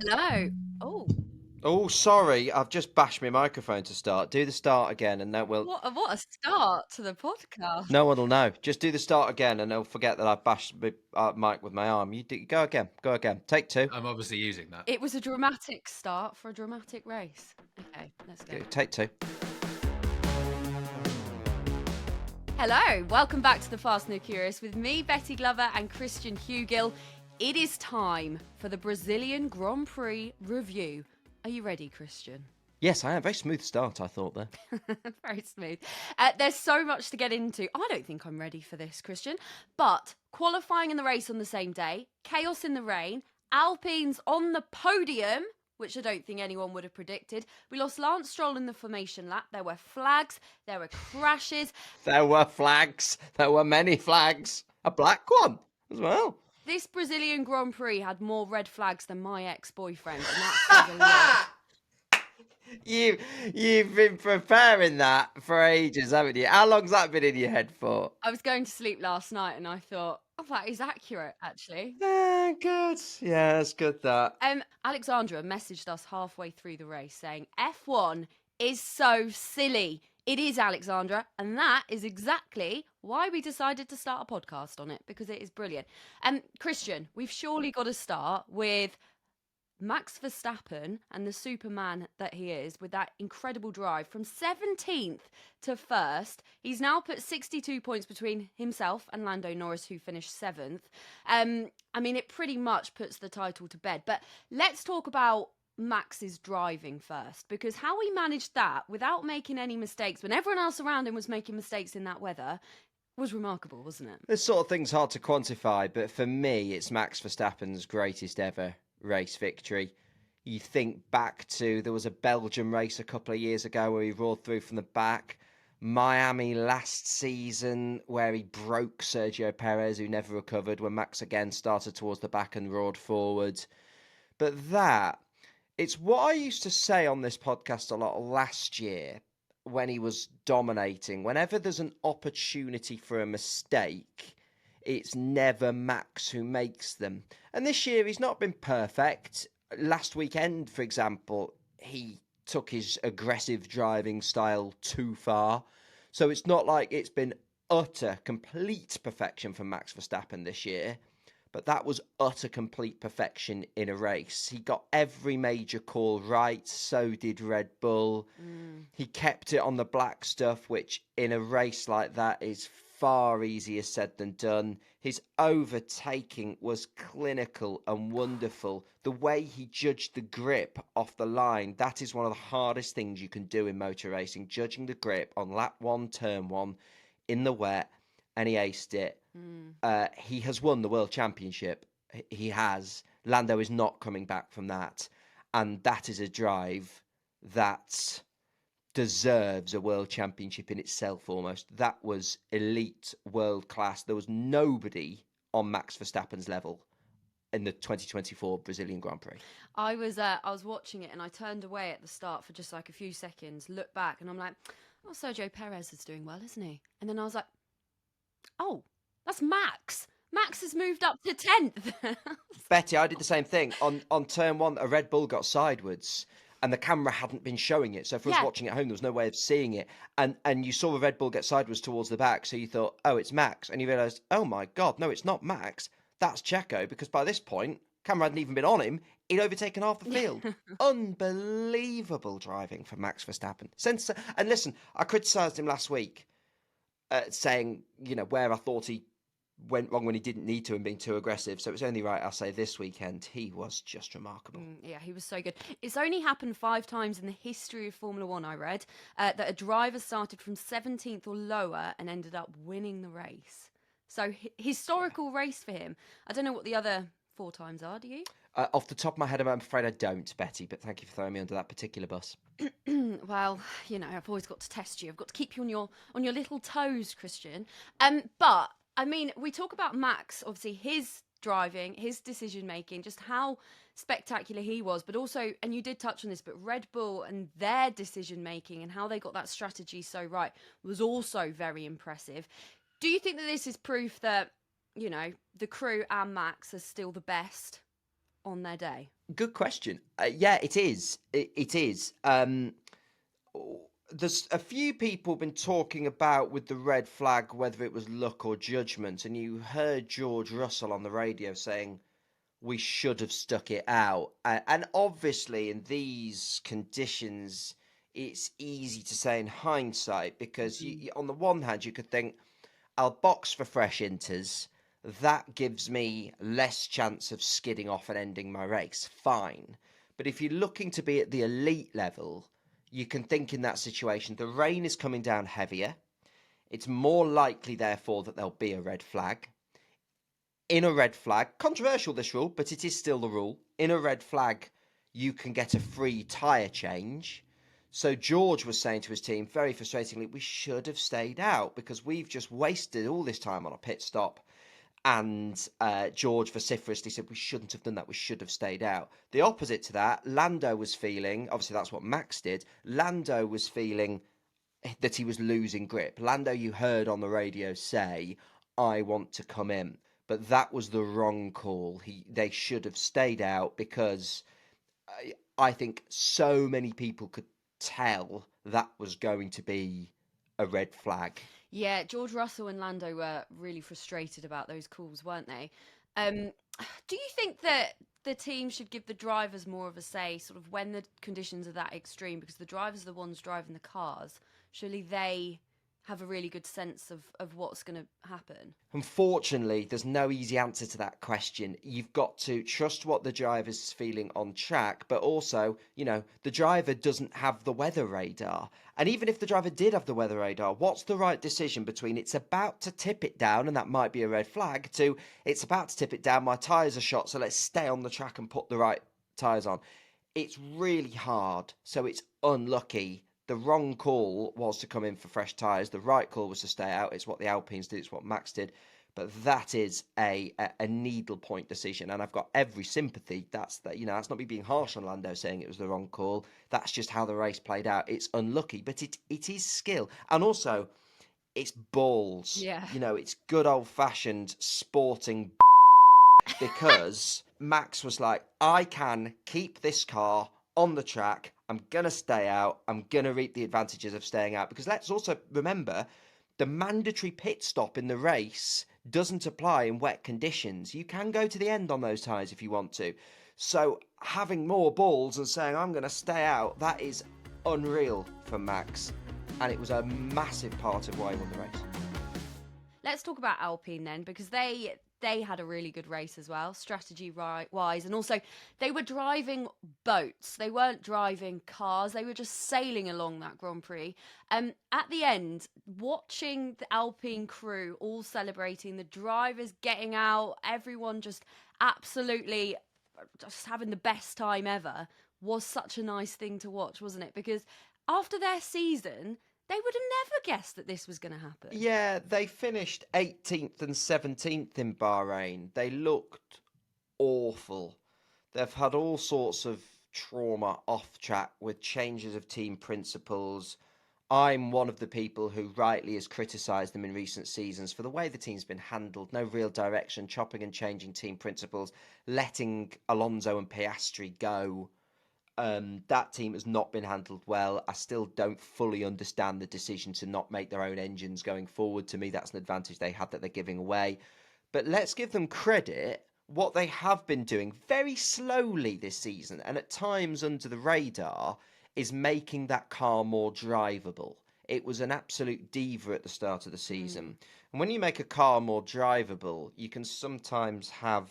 Hello. Oh, Oh, sorry, I've just bashed my microphone to start. Do the start again, and then we'll. what a start to the podcast. No one will know. Just do the start again, and they'll forget that I bashed my mic with my arm. Go again. Go again. Take two. I'm obviously using that. It was a dramatic start for a dramatic race. Okay, let's go. Take two. Hello, welcome back to the Fast and the Curious with me, Betty Glover, and Christian Hugill. It is time for the Brazilian Grand Prix review. Are you ready, Christian? Yes, I am. Very smooth start, I thought there. Very smooth. There's so much to get into. I don't think I'm ready for this, Christian. But qualifying in the race on the same day, chaos in the rain, Alpines on the podium, which I don't think anyone would have predicted. We lost Lance Stroll in the formation lap. There were flags. There were crashes. There were flags. There were many flags. A black one as well. This Brazilian Grand Prix had more red flags than my ex-boyfriend, and that says a lot. You've been preparing that for ages, haven't you? How long's that been in your head for? I was going to sleep last night and I thought, oh, that is accurate, actually. Good. Yeah, that's good, that. Alexandra messaged us halfway through the race saying, F1 is so silly. It is, Alexandra, and that is exactly why we decided to start a podcast on it, because it is brilliant. Christian, we've surely got to start with Max Verstappen and the Superman that he is, with that incredible drive from 17th to 1st. He's now put 62 points between himself and Lando Norris, who finished 7th. It pretty much puts the title to bed. But let's talk about Max's driving first, because how he managed that without making any mistakes when everyone else around him was making mistakes in that weather was remarkable, wasn't it? This sort of thing's hard to quantify, but for me, it's Max Verstappen's greatest ever race victory. You think back to, there was a Belgian race a couple of years ago where he roared through from the back. Miami last season where he broke Sergio Perez, who never recovered, when Max again started towards the back and roared forward. But it's what I used to say on this podcast a lot last year when he was dominating. Whenever there's an opportunity for a mistake, it's never Max who makes them. And this year, he's not been perfect. Last weekend, for example, he took his aggressive driving style too far. So it's not like it's been utter, complete perfection for Max Verstappen this year. But that was utter, complete perfection in a race. He got every major call right. So did Red Bull. He kept it on the black stuff, which in a race like that is far easier said than done. His overtaking was clinical and wonderful. The way he judged the grip off the line, that is one of the hardest things you can do in motor racing, judging the grip on lap 1, turn 1, in the wet, and he aced it. He has won the World Championship. He has. Lando is not coming back from that. And that is a drive that deserves a World Championship in itself almost. That was elite, world class. There was nobody on Max Verstappen's level in the 2024 Brazilian Grand Prix. I was watching it and I turned away at the start for just like a few seconds, looked back, and I'm like, oh, Sergio Perez is doing well, isn't he? And then I was like, oh, that's Max. Max has moved up to 10th. Betty, I did the same thing. On turn 1, a Red Bull got sideways and the camera hadn't been showing it. So for us watching at home, there was no way of seeing it. And you saw a Red Bull get sideways towards the back. So you thought, oh, it's Max. And you realised, oh my God, no, it's not Max. That's Checo. Because by this point, camera hadn't even been on him. He'd overtaken half the field. Unbelievable driving for Max Verstappen. And listen, I criticised him last week, saying, where I thought he went wrong when he didn't need to and being too aggressive. So it's only right I'll say this weekend he was just remarkable. Yeah, he was so good. It's only happened 5 times in the history of Formula One, I read, that a driver started from 17th or lower and ended up winning the race. So historical race for him. I don't know what the other 4 times are, do you? Off the top of my head, I'm afraid I don't, Betty, but thank you for throwing me under that particular bus. Well, I've always got to test you. I've got to keep you on your little toes, Christian. But we talk about Max, obviously his driving, his decision making, just how spectacular he was, but also, and you did touch on this, but Red Bull and their decision making and how they got that strategy so right was also very impressive. Do you think that this is proof that, the crew and Max are still the best on their day? Good question. Yeah, it is. It is. There's a few people been talking about with the red flag whether it was luck or judgment, and you heard George Russell on the radio saying we should have stuck it out. And obviously, in these conditions, it's easy to say in hindsight because on the one hand, you could think, I'll box for fresh inters. That gives me less chance of skidding off and ending my race. Fine. But if you're looking to be at the elite level, you can think in that situation, the rain is coming down heavier. It's more likely, therefore, that there'll be a red flag. In a red flag, controversial this rule, but it is still the rule. In a red flag, you can get a free tyre change. So George was saying to his team, very frustratingly, we should have stayed out because we've just wasted all this time on a pit stop. And George vociferously said, we shouldn't have done that. We should have stayed out. The opposite to that, Lando was feeling, obviously that's what Max did. Lando was feeling that he was losing grip. Lando, you heard on the radio say, I want to come in. But that was the wrong call. They should have stayed out because I think so many people could tell that was going to be a red flag. Yeah, George Russell and Lando were really frustrated about those calls, weren't they? Do you think that the team should give the drivers more of a say, sort of when the conditions are that extreme? Because the drivers are the ones driving the cars. Surely they have a really good sense of what's going to happen. Unfortunately, there's no easy answer to that question. You've got to trust what the driver's feeling on track, but also, the driver doesn't have the weather radar. And even if the driver did have the weather radar, what's the right decision between it's about to tip it down, and that might be a red flag, to it's about to tip it down, my tyres are shot, so let's stay on the track and put the right tyres on. It's really hard, so it's unlucky. The wrong call was to come in for fresh tyres. The right call was to stay out. It's what the Alpines did. It's what Max did. But that is a needle point decision, and I've got every sympathy. That's not me being harsh on Lando saying it was the wrong call. That's just how the race played out. It's unlucky, but it is skill, and also it's balls. Yeah. It's good old fashioned sporting. Because Max was like, I can keep this car on the track. I'm going to stay out. I'm going to reap the advantages of staying out. Because let's also remember, the mandatory pit stop in the race doesn't apply in wet conditions. You can go to the end on those tyres if you want to. So having more balls and saying, I'm going to stay out, that is unreal for Max. And it was a massive part of why he won the race. Let's talk about Alpine then, because they had a really good race as well, strategy-wise, and also they were driving boats. They weren't driving cars. They were just sailing along that Grand Prix. At the end, watching the Alpine crew all celebrating, the drivers getting out, everyone just absolutely just having the best time ever, was such a nice thing to watch, wasn't it? Because after their season, they would have never guessed that this was going to happen. Yeah, they finished 18th and 17th in Bahrain. They looked awful. They've had all sorts of trauma off track with changes of team principles. I'm one of the people who rightly has criticised them in recent seasons for the way the team's been handled. No real direction, chopping and changing team principles, letting Alonso and Piastri go. That team has not been handled well. I still don't fully understand the decision to not make their own engines going forward. To me, that's an advantage they had that they're giving away. But let's give them credit. What they have been doing very slowly this season, and at times under the radar, is making that car more drivable. It was an absolute diva at the start of the season. And when you make a car more drivable, you can sometimes have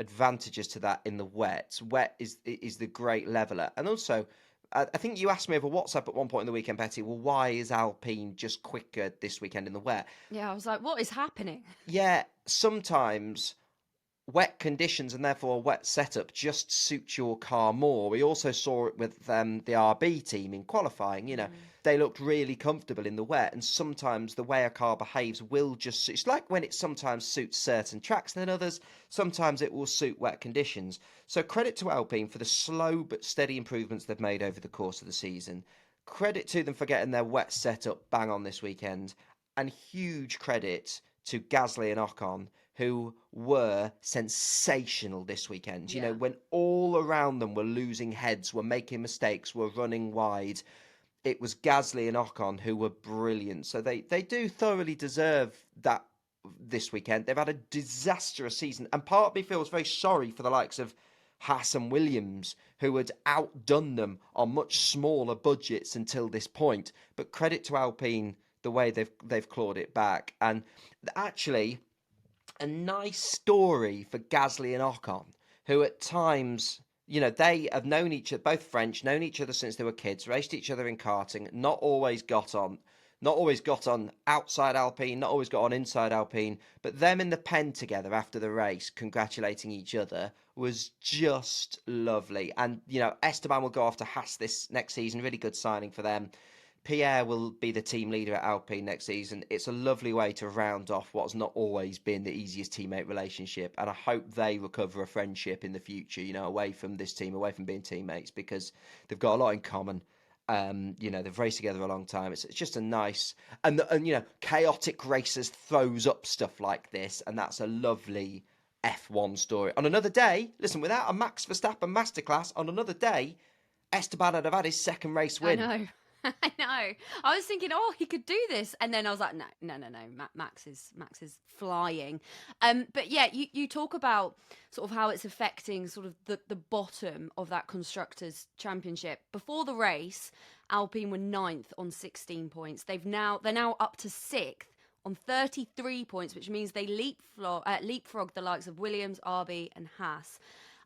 advantages to that in the wet. Wet is the great leveler. And also, I think you asked me over WhatsApp at one point in the weekend, Betty, well, why is Alpine just quicker this weekend in the wet? Yeah, I was like, what is happening? Yeah, sometimes wet conditions and therefore a wet setup just suits your car more. We also saw it with the RB team in qualifying. They looked really comfortable in the wet, and sometimes the way a car behaves will just suit. It's like when it sometimes suits certain tracks than others. Sometimes it will suit wet conditions. So credit to Alpine for the slow but steady improvements they've made over the course of the season. Credit to them for getting their wet setup bang on this weekend, and huge credit to Gasly and Ocon, who were sensational this weekend. You Yeah. know, when all around them were losing heads, were making mistakes, were running wide, it was Gasly and Ocon who were brilliant. So they do thoroughly deserve that this weekend. They've had a disastrous season. And part of me feels very sorry for the likes of Haas and Williams, who had outdone them on much smaller budgets until this point. But credit to Alpine, the way they've clawed it back. And actually, a nice story for Gasly and Ocon, who at times, you know, they have known each other, both French, known each other since they were kids, raced each other in karting, not always got on outside Alpine, not always got on inside Alpine, but them in the pen together after the race, congratulating each other, was just lovely. And, you know, Esteban will go off to Haas this next season, really good signing for them. Pierre will be the team leader at Alpine next season. It's a lovely way to round off what's not always been the easiest teammate relationship. And I hope they recover a friendship in the future, you know, away from this team, away from being teammates, because they've got a lot in common. You know, they've raced together a long time. It's just a nice, and you know, chaotic racers throws up stuff like this. And that's a lovely F1 story. On another day, listen, without a Max Verstappen masterclass, on another day, Esteban would have had his second race win. I know. I know. I was thinking, oh, he could do this, and then I was like, no. Max is flying. But yeah, you talk about sort of how it's affecting sort of the bottom of that constructors championship. Before the race, Alpine were 9th on 16 points. They're now up to 6th on 33 points, which means they leapfrog the likes of Williams, RB, and Haas.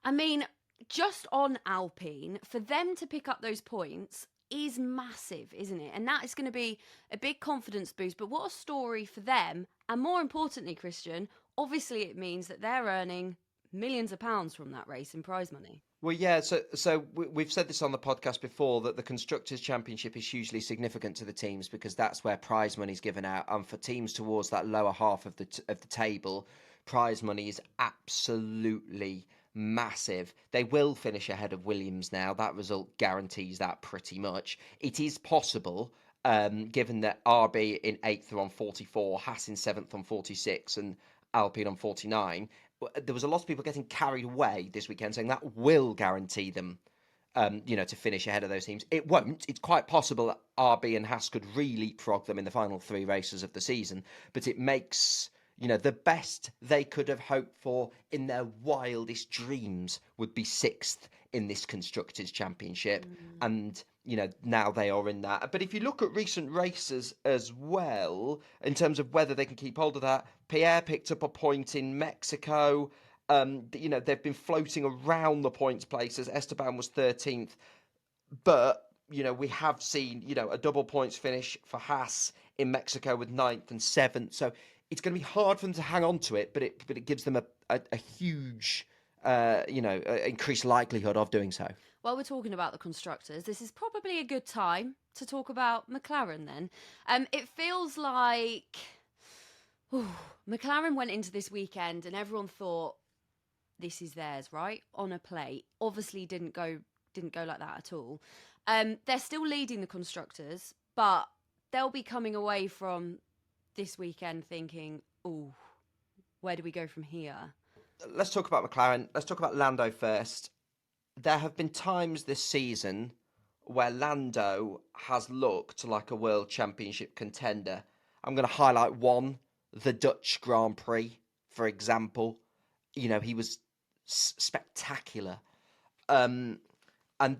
I mean, just on Alpine, for them to pick up those points is massive, isn't it? And that is going to be a big confidence boost. But what a story for them. And more importantly, Christian, obviously it means that they're earning millions of pounds from that race in prize money. Well, yeah, so we've said this on the podcast before, that the Constructors' Championship is hugely significant to the teams because that's where prize money is given out. And for teams towards that lower half of the table, prize money is absolutely massive. They will finish ahead of Williams now. That result guarantees that pretty much. It is possible, given that RB in 8th are on 44, Haas in 7th on 46, and Alpine on 49. There was a lot of people getting carried away this weekend saying that will guarantee them, you know, to finish ahead of those teams. It won't. It's quite possible that RB and Haas could re-leapfrog them in the final 3 races of the season, but it makes, you know, the best they could have hoped for in their wildest dreams would be 6th in this Constructors' Championship. And, you know, now they are in that. But if you look at recent races as well, in terms of whether they can keep hold of that, Pierre picked up a point in Mexico. You know, they've been floating around the points places. Esteban was 13th. But, you know, we have seen, you know, a double points finish for Haas in Mexico with 9th and 7th. So it's going to be hard for them to hang on to it, but it gives them a huge, you know, increased likelihood of doing so. While we're talking about the constructors, this is probably a good time to talk about McLaren then. It feels like McLaren went into this weekend and everyone thought this is theirs, right? On a plate. Obviously didn't go like that at all. They're still leading the constructors, but they'll be coming away from this weekend thinking, oh, where do we go from here? Let's talk about McLaren. Let's talk about Lando first. There have been times this season where Lando has looked like a world championship contender. I'm going to highlight one, the Dutch Grand Prix, for example. You know, he was spectacular. And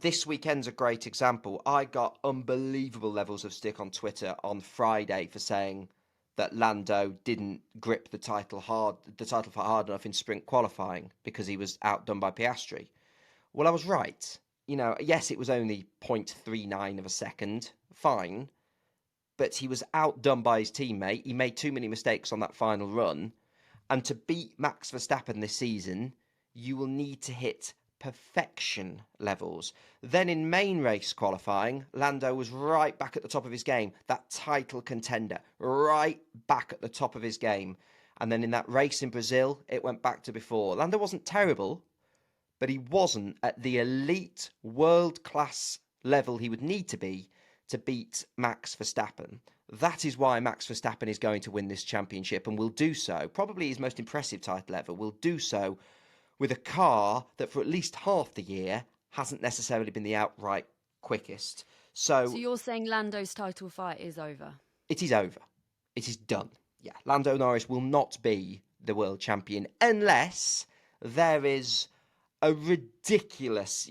this weekend's a great example. I got unbelievable levels of stick on Twitter on Friday for saying that Lando didn't grip the title hard enough in sprint qualifying because he was outdone by Piastri. Well, I was right. You know, yes, it was only 0.39 of a second, fine, but he was outdone by his teammate. He made too many mistakes on that final run, and to beat Max Verstappen this season, you will need to hit perfection levels. Then in main race qualifying, Lando was right back at the top of his game, that title contender, right back at the top of his game. And then in that race in Brazil, it went back to before. Lando wasn't terrible, but he wasn't at the elite world-class level he would need to be to beat Max Verstappen. That is why Max Verstappen is going to win this championship and will do so, probably his most impressive title ever, will do so with a car that for at least half the year hasn't necessarily been the outright quickest. So So you're saying Lando's title fight is over? it is over. It is done. Yeah, Lando Norris will not be the world champion unless there is a ridiculous,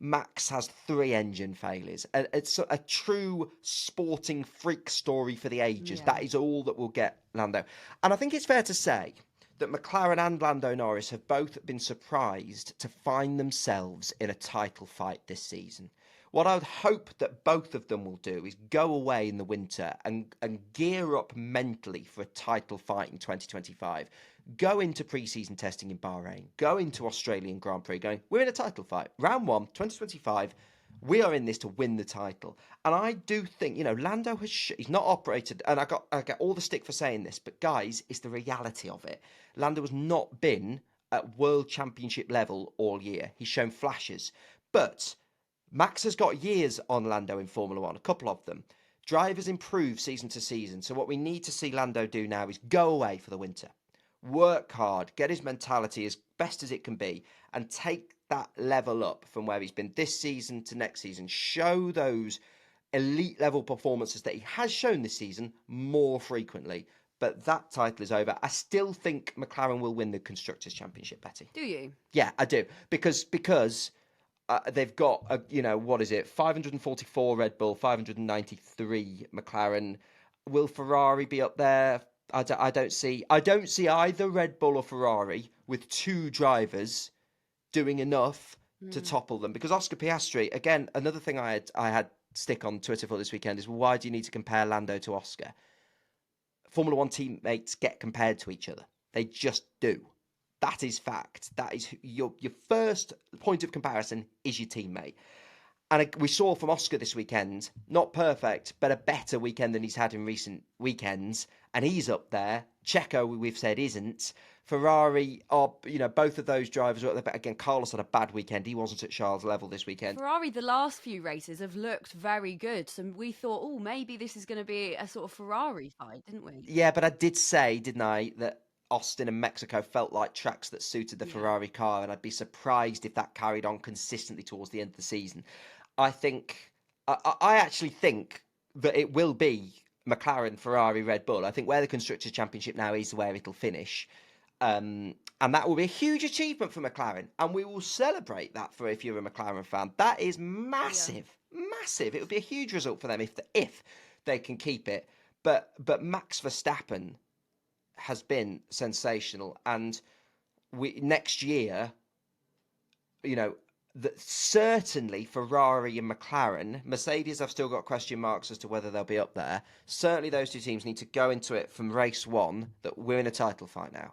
Max has 3 engine failures. It's a true sporting freak story for the ages. Yeah. That is all that will get Lando. And I think it's fair to say that McLaren and Lando Norris have both been surprised to find themselves in a title fight this season. What I would hope that both of them will do is go away in the winter and gear up mentally for a title fight in 2025. Go into pre-season testing in Bahrain. Go into Australian Grand Prix going, we're in a title fight. Round 1, 2025, we are in this to win the title. And I do think, Lando has he's not operated, and I get all the stick for saying this, but guys, it's the reality of it. Lando has not been at world championship level all year. He's shown flashes. But Max has got years on Lando in Formula One, a couple of them. Drivers improve season to season. So what we need to see Lando do now is go away for the winter. Work hard, get his mentality as best as it can be, and take that level up from where he's been this season to next season. Show those elite level performances that he has shown this season more frequently. But that title is over. I still think McLaren will win the Constructors' Championship, Betty. Do you? Yeah, I do. Because they've got, 544 Red Bull, 593 McLaren. Will Ferrari be up there? I don't see either Red Bull or Ferrari with 2 drivers doing enough to topple them. Because Oscar Piastri, again, another thing I had stick on Twitter for this weekend is, why do you need to compare Lando to Oscar? Formula One teammates get compared to each other. They just do. That is fact. That is your first point of comparison is your teammate. And we saw from Oscar this weekend, not perfect, but a better weekend than he's had in recent weekends. And he's up there. Checo, we've said, isn't. Ferrari are, both of those drivers are up there. But again, Carlos had a bad weekend. He wasn't at Charles' level this weekend. Ferrari, the last few races have looked very good. So we thought, maybe this is going to be a sort of Ferrari fight, didn't we? Yeah, but I did say, didn't I, that Austin and Mexico felt like tracks that suited the Ferrari car, and I'd be surprised if that carried on consistently towards the end of the season. I actually think that it will be McLaren, Ferrari, Red Bull. I think where the Constructors' Championship now is where it'll finish. And that will be a huge achievement for McLaren. And we will celebrate that for if you're a McLaren fan. That is massive, massive. It would be a huge result for them if they can keep it. But Max Verstappen has been sensational. And next year, certainly Ferrari and McLaren, Mercedes, I've still got question marks as to whether they'll be up there. Certainly those two teams need to go into it from race 1 that we're in a title fight now.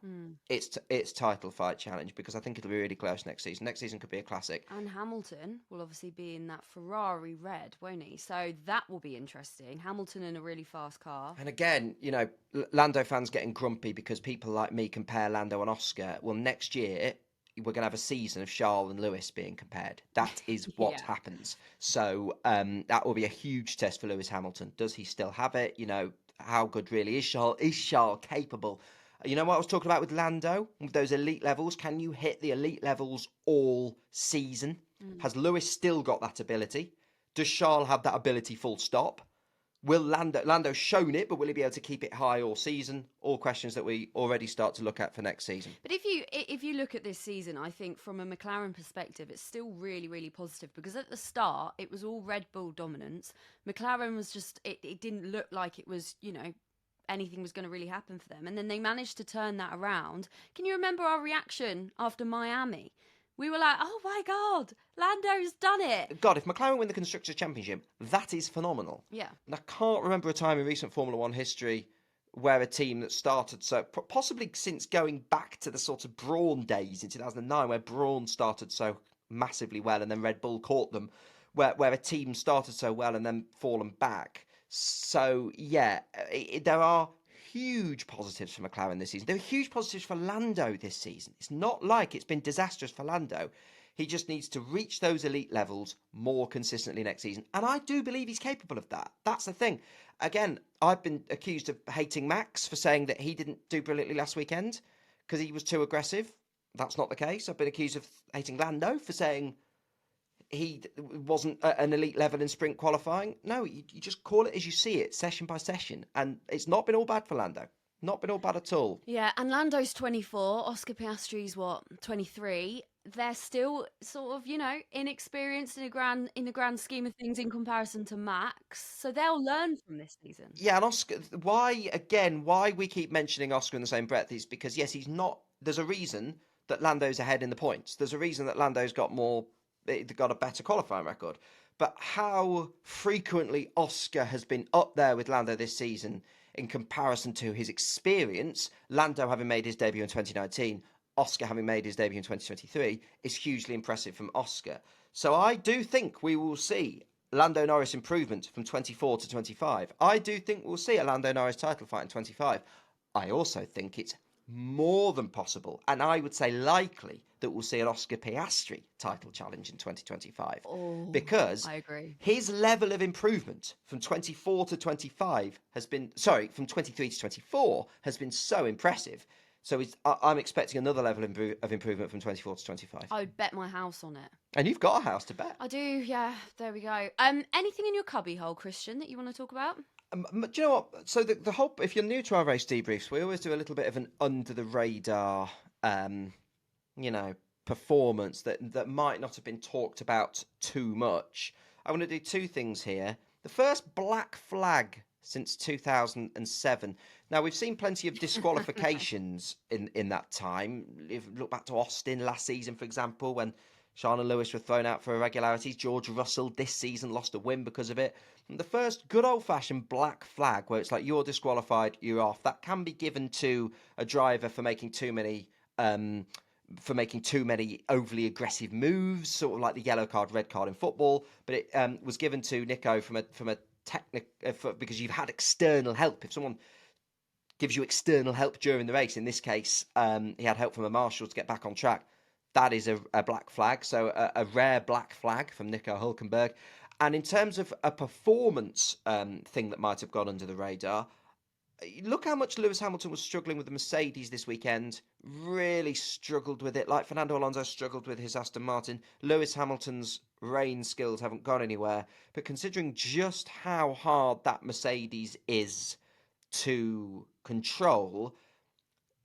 It's title fight challenge, because I think it'll be really close next season. Next season could be a classic. And Hamilton will obviously be in that Ferrari red, won't he? So that will be interesting. Hamilton in a really fast car. And again, Lando fans getting grumpy because people like me compare Lando and Oscar. Well, next year we're going to have a season of Charles and Lewis being compared. That is what happens. So that will be a huge test for Lewis Hamilton. Does he still have it? How good really is Charles? Is Charles capable? You know what I was talking about with Lando? With those elite levels? Can you hit the elite levels all season? Has Lewis still got that ability? Does Charles have that ability full stop? Will Lando's shown it, but will he be able to keep it high all season? All questions that we already start to look at for next season. But if you look at this season, I think from a McLaren perspective, it's still really, really positive, because at the start, it was all Red Bull dominance. McLaren was just, it didn't look like it was, anything was going to really happen for them. And then they managed to turn that around. Can you remember our reaction after Miami? We were like, oh my God, Lando's done it. God, if McLaren win the Constructors' Championship, that is phenomenal. Yeah. And I can't remember a time in recent Formula One history where a team that started so, possibly since going back to the sort of Brawn days in 2009, where Brawn started so massively well and then Red Bull caught them, where a team started so well and then fallen back. So, yeah, there are huge positives for McLaren this season. There are huge positives for Lando this season. It's not like it's been disastrous for Lando. He just needs to reach those elite levels more consistently next season. And I do believe he's capable of that. That's the thing. Again, I've been accused of hating Max for saying that he didn't do brilliantly last weekend because he was too aggressive. That's not the case. I've been accused of hating Lando for saying he wasn't at an elite level in sprint qualifying. No, you just call it as you see it, session by session. And it's not been all bad for Lando. Not been all bad at all. Yeah, and Lando's 24, Oscar Piastri's 23. They're still sort of, inexperienced in the grand scheme of things in comparison to Max. So they'll learn from this season. Yeah, and Oscar, why we keep mentioning Oscar in the same breath is because, yes, he's not, there's a reason that Lando's ahead in the points. There's a reason that Lando's got a better qualifying record. But how frequently Oscar has been up there with Lando this season in comparison to his experience, Lando having made his debut in 2019, Oscar having made his debut in 2023, is hugely impressive from Oscar. So I do think we will see Lando Norris improvement from 24 to 25. I do think we'll see a Lando Norris title fight in 25. I also think it's more than possible, and I would say likely, that we'll see an Oscar Piastri title challenge in 2025. Because I agree. His level of improvement from 24 to 25 from 23 to 24 has been so impressive. So I'm expecting another level of improvement from 24 to 25. I would bet my house on it. And you've got a house to bet. I do, yeah. There we go. Anything in your cubby hole, Christian, that you want to talk about? Do you know what? So the whole, if you're new to our race debriefs, we always do a little bit of an under the radar, performance that might not have been talked about too much. I want to do two things here. The first, black flag since 2007. Now, we've seen plenty of disqualifications in that time. If you look back to Austin last season, for example, when Sean and Lewis were thrown out for irregularities. George Russell this season lost a win because of it. And the first good old-fashioned black flag, where it's like you're disqualified, you're off, that can be given to a driver for making too many overly aggressive moves, sort of like the yellow card, red card in football. But it was given to Nico from a because you've had external help. If someone gives you external help during the race, in this case, he had help from a marshal to get back on track. That is a black flag, so a rare black flag from Nico Hülkenberg. And in terms of a performance thing that might have gone under the radar, look how much Lewis Hamilton was struggling with the Mercedes this weekend. Really struggled with it, like Fernando Alonso struggled with his Aston Martin. Lewis Hamilton's reign skills haven't gone anywhere. But considering just how hard that Mercedes is to control,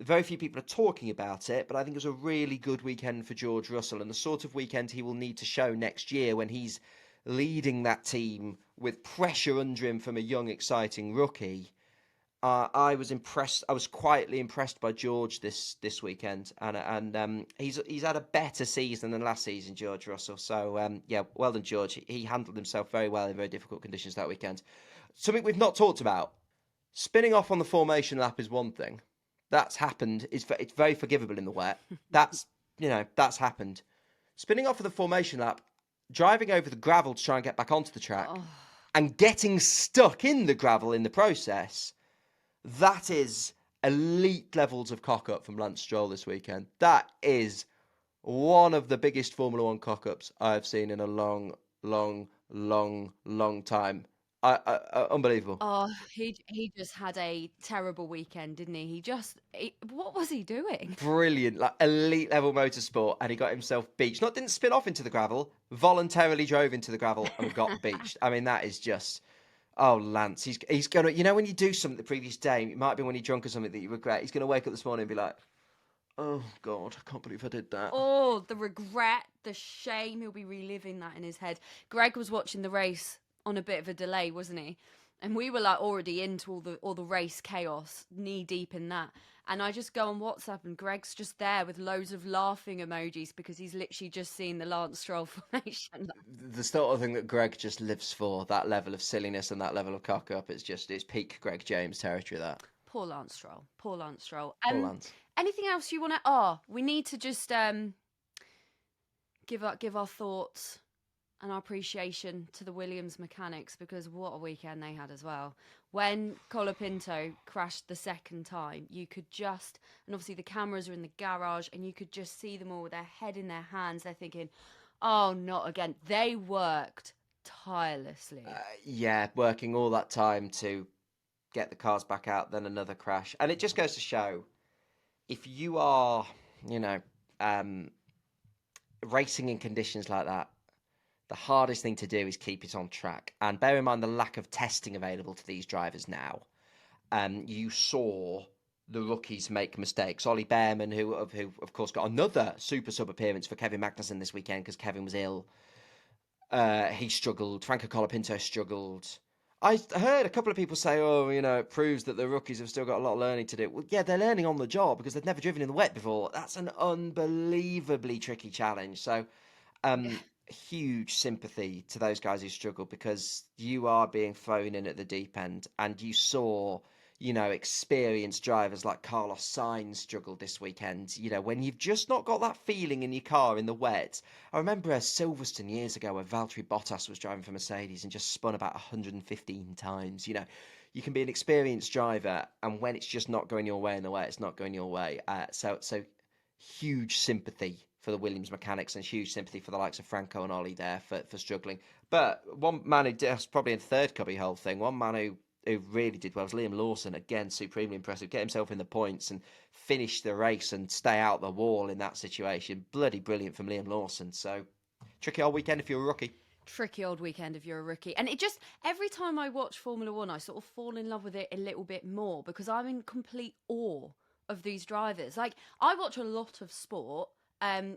very few people are talking about it, but I think it was a really good weekend for George Russell, and the sort of weekend he will need to show next year when he's leading that team with pressure under him from a young, exciting rookie. I was impressed. I was quietly impressed by George this weekend, and he's had a better season than last season, George Russell. So well done, George. He handled himself very well in very difficult conditions that weekend. Something we've not talked about: spinning off on the formation lap is one thing. That's happened. It's very forgivable in the wet. That's happened. Spinning off of the formation lap, driving over the gravel to try and get back onto the track, and getting stuck in the gravel in the process. That is elite levels of cock-up from Lance Stroll this weekend. That is one of the biggest Formula One cock-ups I've seen in a long, long, long, long time. Unbelievable. Oh, he just had a terrible weekend, didn't he? What was he doing? Brilliant, like elite level motorsport, and he got himself beached. Didn't spin off into the gravel, voluntarily drove into the gravel and got beached. I mean, that is just... Oh, Lance, he's going to... when you do something the previous day, it might be when you're drunk or something that you regret, he's going to wake up this morning and be like, oh, God, I can't believe I did that. Oh, the regret, the shame. He'll be reliving that in his head. Greg was watching the race on a bit of a delay, wasn't he? And we were like already into all the race chaos, knee deep in that. And I just go on WhatsApp and Greg's just there with loads of laughing emojis because he's literally just seen the Lance Stroll formation. The sort of thing that Greg just lives for, that level of silliness and that level of cock up, it's peak Greg James territory, that. Poor Lance Stroll. Poor Lance. Anything else you want to... we need to just give our thoughts and our appreciation to the Williams mechanics, because what a weekend they had as well. When Colapinto crashed the second time, you could just, and obviously the cameras are in the garage, and you could just see them all with their head in their hands. They're thinking, oh, not again. They worked tirelessly. Yeah, working all that time to get the cars back out, then another crash. And it just goes to show, if you are, racing in conditions like that, the hardest thing to do is keep it on track. And bear in mind the lack of testing available to these drivers now. You saw the rookies make mistakes. Ollie Behrman, who of course got another super sub appearance for Kevin Magnussen this weekend because Kevin was ill. He struggled. Franco Colapinto struggled. I heard a couple of people say, it proves that the rookies have still got a lot of learning to do. Well, yeah, they're learning on the job because they've never driven in the wet before. That's an unbelievably tricky challenge. So, huge sympathy to those guys who struggle, because you are being thrown in at the deep end, and you saw, experienced drivers like Carlos Sainz struggled this weekend. When you've just not got that feeling in your car in the wet. I remember Silverstone years ago where Valtteri Bottas was driving for Mercedes and just spun about 115 times. You can be an experienced driver, and when it's just not going your way in the wet, it's not going your way. So huge sympathy for the Williams mechanics, and huge sympathy for the likes of Franco and Ollie there for struggling. But one man who did, probably in third cubby whole thing, one man who really did well was Liam Lawson. Again, supremely impressive. Get himself in the points and finish the race and stay out the wall in that situation. Bloody brilliant from Liam Lawson. So, tricky old weekend if you're a rookie. Tricky old weekend if you're a rookie. And it just, every time I watch Formula One, I sort of fall in love with it a little bit more, because I'm in complete awe of these drivers. Like, I watch a lot of sport,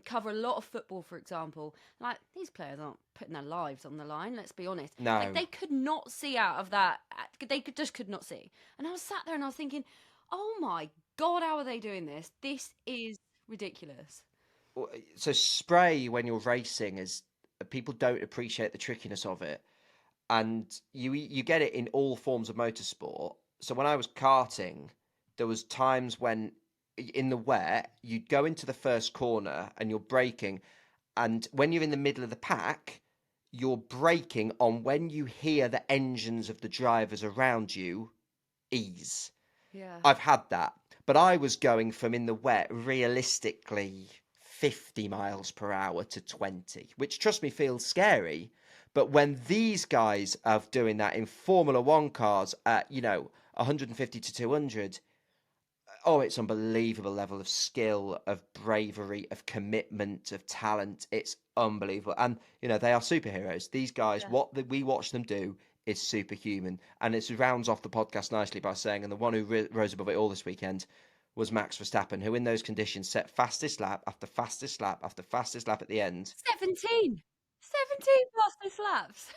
cover a lot of football, for example. Like, these players aren't putting their lives on the line, let's be honest. No. Like, they could not see out of that. They just could not see. And I was sat there and I was thinking, oh my God, how are they doing this? This is ridiculous. So spray when you're racing is, people don't appreciate the trickiness of it. And you get it in all forms of motorsport. So when I was karting, there was times when in the wet, you'd go into the first corner and you're braking, and when you're in the middle of the pack, you're braking on when you hear the engines of the drivers around you ease. Yeah. I've had that, but I was going from in the wet realistically 50 miles per hour to 20, which, trust me, feels scary. But when these guys are doing that in Formula One cars at 150 to 200, oh, it's unbelievable level of skill, of bravery, of commitment, of talent. It's unbelievable. And, they are superheroes. These guys, Yeah. what we watch them do is superhuman. And it rounds off the podcast nicely by saying, and the one who rose above it all this weekend was Max Verstappen, who in those conditions set fastest lap after fastest lap after fastest lap at the end. 17 fastest laps.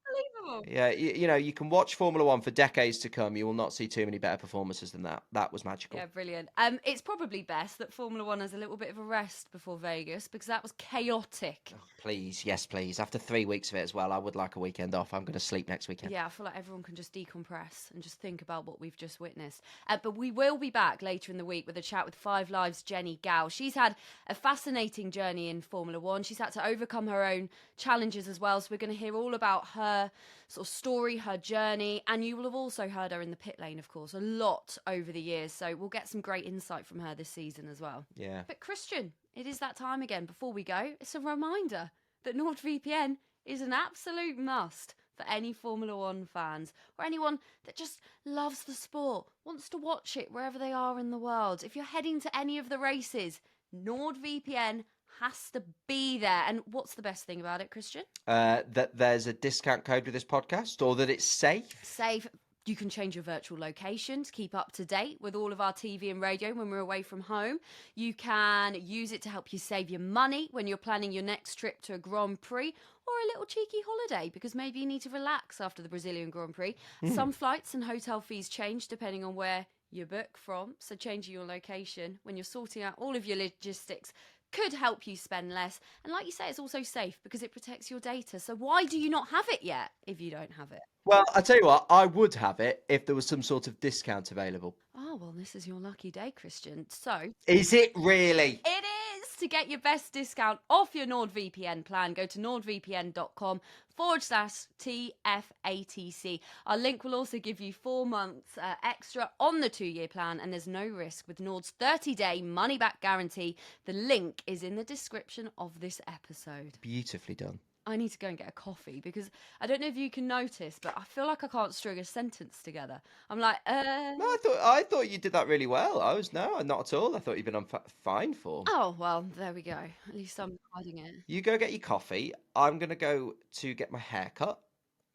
Unbelievable. Yeah, you can watch Formula One for decades to come. You will not see too many better performances than that. That was magical. Yeah, brilliant. It's probably best that Formula One has a little bit of a rest before Vegas, because that was chaotic. Oh, please, yes, please. After 3 weeks of it as well, I would like a weekend off. I'm going to sleep next weekend. Yeah, I feel like everyone can just decompress and just think about what we've just witnessed. But we will be back later in the week with a chat with Five Live's Jenny Gow. She's had a fascinating journey in Formula One. She's had to overcome her own challenges as well. So we're going to hear all about her sort of story, her journey, and you will have also heard her in the pit lane, of course, a lot over the years. So we'll get some great insight from her this season as well. Yeah. But Christian, it is that time again. Before we go, it's a reminder that NordVPN is an absolute must for any Formula One fans, or anyone that just loves the sport, wants to watch it wherever they are in the world. If you're heading to any of the races, NordVPN has to be there. And what's the best thing about it, Christian? That there's a discount code with this podcast, or that it's safe. Safe. You can change your virtual location to keep up to date with all of our TV and radio when we're away from home. You can use it to help you save your money when you're planning your next trip to a Grand Prix, or a little cheeky holiday because maybe you need to relax after the Brazilian Grand Prix. Some flights and hotel fees change depending on where you book from, so changing your location when you're sorting out all of your logistics could help you spend less. And like you say, it's also safe because it protects your data. So why do you not have it yet if you don't have it? Well, I tell you what, I would have it if there was some sort of discount available. Oh, well, this is your lucky day, Christian. So... Is it really? It is! to get your best discount off your NordVPN plan, go to nordvpn.com/TFATC. Our link will also give you 4 months extra on the 2-year plan, and there's no risk with Nord's 30-day money-back guarantee. The link is in the description of this episode. Beautifully done. I need to go and get a coffee because I don't know if you can notice, but I feel like I can't string a sentence together. I'm like, No, I thought you did that really well. Not at all. I thought you'd been on fine form. Oh, well, there we go. At least I'm hiding it. You go get your coffee. I'm going to go to get my hair cut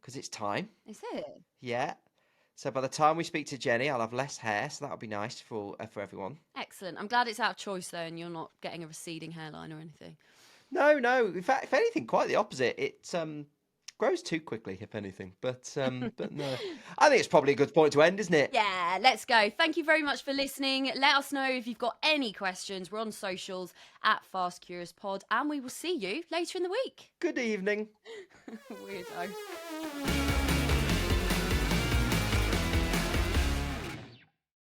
because it's time. Is it? Yeah. So by the time we speak to Jenny, I'll have less hair, so that'll be nice for everyone. Excellent. I'm glad it's out of choice, though, and you're not getting a receding hairline or anything. No. In fact, if anything, quite the opposite. It grows too quickly, if anything. But no. I think it's probably a good point to end, isn't it? Yeah, let's go. Thank you very much for listening. Let us know if you've got any questions. We're on socials at Fast Curious Pod, and we will see you later in the week. Good evening. Weirdo.